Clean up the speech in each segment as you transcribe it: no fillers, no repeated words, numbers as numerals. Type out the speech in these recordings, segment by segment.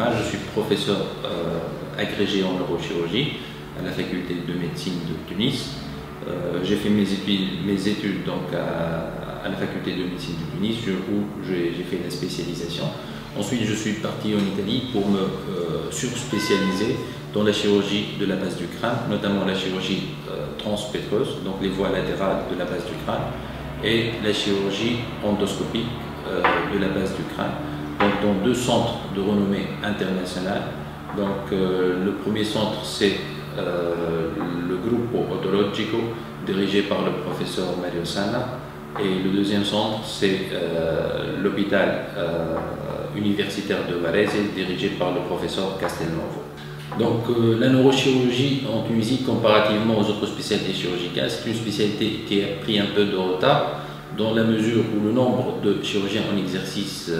Kamal, je suis professeur agrégé en neurochirurgie à la faculté de médecine de Tunis. J'ai fait mes études donc à la faculté de médecine de Tunis où j'ai fait la spécialisation. Ensuite, je suis parti en Italie pour me surspécialiser dans la chirurgie de la base du crâne, notamment la chirurgie transpétreuse, donc les voies latérales de la base du crâne, et la chirurgie endoscopique de la base du crâne, donc dans deux centres de renommée internationale. Donc le premier centre, c'est le Gruppo Odontologico, dirigé par le professeur Mario Sanna, et le deuxième centre, c'est l'hôpital universitaire de Varese, dirigé par le professeur Castelnuovo. Donc la neurochirurgie en Tunisie, comparativement aux autres spécialités chirurgicales, c'est une spécialité qui a pris un peu de retard dans la mesure où le nombre de chirurgiens en exercice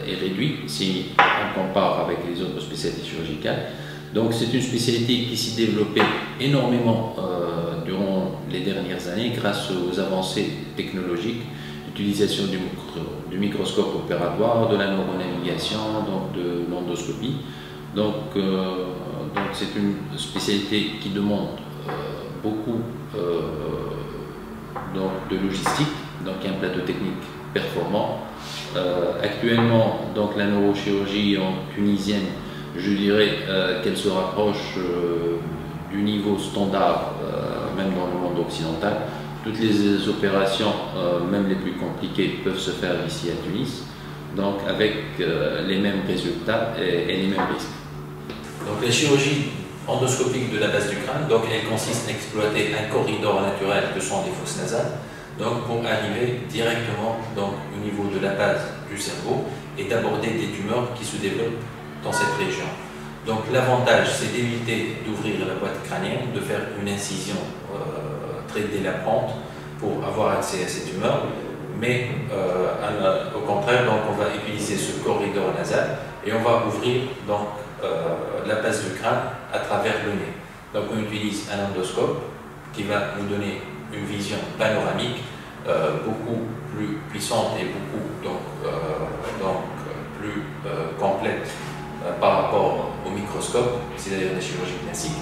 est réduit si on compare avec les autres spécialités chirurgicales. Donc c'est une spécialité qui s'est développée énormément durant les dernières années grâce aux avancées technologiques, l'utilisation du microscope opératoire, de la neuronavigation, donc de l'endoscopie. Donc c'est une spécialité qui demande beaucoup de logistique, donc un plateau technique performant. Actuellement, donc la neurochirurgie tunisienne, je dirais qu'elle se rapproche du niveau standard, même dans le monde occidental. Toutes les opérations, même les plus compliquées, peuvent se faire ici à Tunis, donc avec les mêmes résultats et les mêmes risques. Donc la chirurgie endoscopique de la base du crâne, donc elle consiste à exploiter un corridor naturel que sont les fosses nasales, donc pour arriver directement donc, au niveau de la base du cerveau et d'aborder des tumeurs qui se développent dans cette région. Donc l'avantage, c'est d'éviter d'ouvrir la boîte crânienne, de faire une incision très délabrante pour avoir accès à ces tumeurs, mais au contraire, donc, on va utiliser ce corridor nasal et on va ouvrir donc, la base du crâne à travers le nez. Donc on utilise un endoscope qui va nous donner une vision panoramique beaucoup plus puissante et beaucoup plus complète par rapport au microscope, c'est-à-dire la chirurgie classique.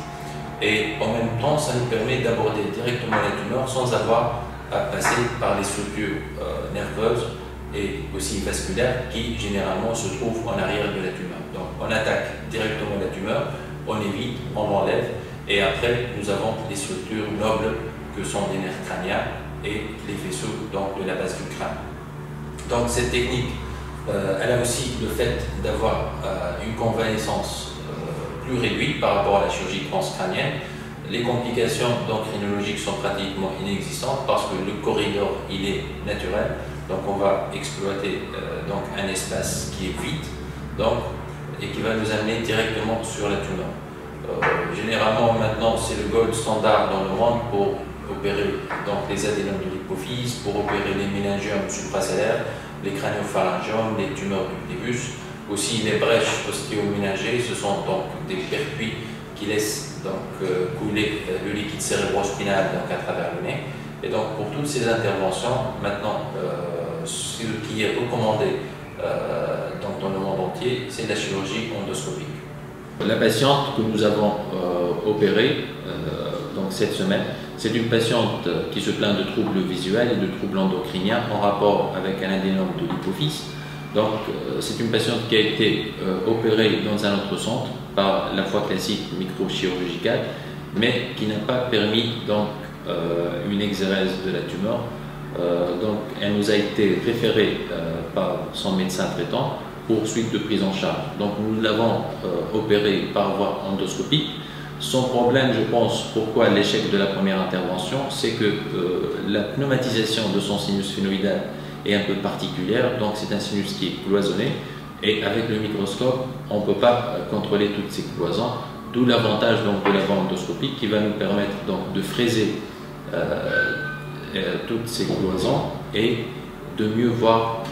Et en même temps, ça nous permet d'aborder directement la tumeur sans avoir à passer par les structures nerveuses et aussi vasculaires qui généralement se trouvent en arrière de la tumeur. Donc on attaque directement la tumeur, on évite, on l'enlève et après nous avons les structures nobles que sont les nerfs crâniens et les vaisseaux donc, de la base du crâne. Donc cette technique, elle a aussi le fait d'avoir une convalescence plus réduite par rapport à la chirurgie transcrânienne. Les complications criminologiques sont pratiquement inexistantes parce que le corridor il est naturel, donc on va exploiter donc un espace qui est vide donc, et qui va nous amener directement sur la tumeur. Généralement maintenant c'est le gold standard dans le monde pour opérer donc, les adénomes de l'hypophyse, pour opérer les méningiomes suprasalaires, les crâniopharaingiomes, les tumeurs du plébus, aussi les brèches ostéoméningées, ce sont donc des pertuis qui laissent donc, couler le liquide cérébrospinal donc, à travers le nez. Et donc pour toutes ces interventions, maintenant, ce qui est recommandé donc, dans le monde entier, c'est la chirurgie endoscopique. La patiente que nous avons opérée donc cette semaine, c'est une patiente qui se plaint de troubles visuels et de troubles endocriniens en rapport avec un adénome de l'hypophyse. Donc c'est une patiente qui a été opérée dans un autre centre par la voie classique microchirurgicale, mais qui n'a pas permis donc, une exérèse de la tumeur. Donc elle nous a été référée par son médecin traitant pour suite de prise en charge. Donc nous l'avons opérée par voie endoscopique. Son problème, je pense, pourquoi l'échec de la première intervention, c'est que la pneumatisation de son sinus phénoïdal est un peu particulière, donc c'est un sinus qui est cloisonné, et avec le microscope, on ne peut pas contrôler toutes ces cloisons, d'où l'avantage de la voie endoscopique qui va nous permettre donc, de fraiser toutes ces cloisons et de mieux voir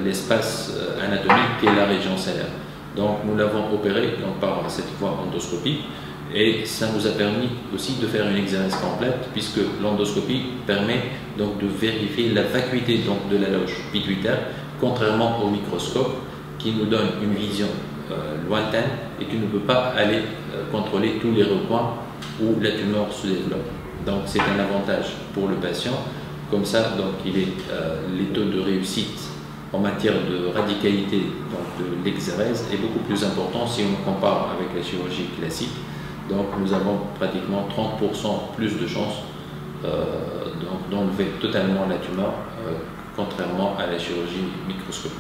l'espace anatomique qui est la région salaire. Donc nous l'avons opéré donc, par cette voie endoscopique. Et ça nous a permis aussi de faire une exérèse complète puisque l'endoscopie permet donc de vérifier la vacuité donc, de la loge pituitaire contrairement au microscope qui nous donne une vision lointaine et qui ne peut pas aller contrôler tous les recoins où la tumeur se développe. Donc c'est un avantage pour le patient. Comme ça, donc, les taux de réussite en matière de radicalité donc de l'exérèse est beaucoup plus important si on compare avec la chirurgie classique. Donc nous avons pratiquement 30% plus de chances d'enlever totalement la tumeur, contrairement à la chirurgie microscopique.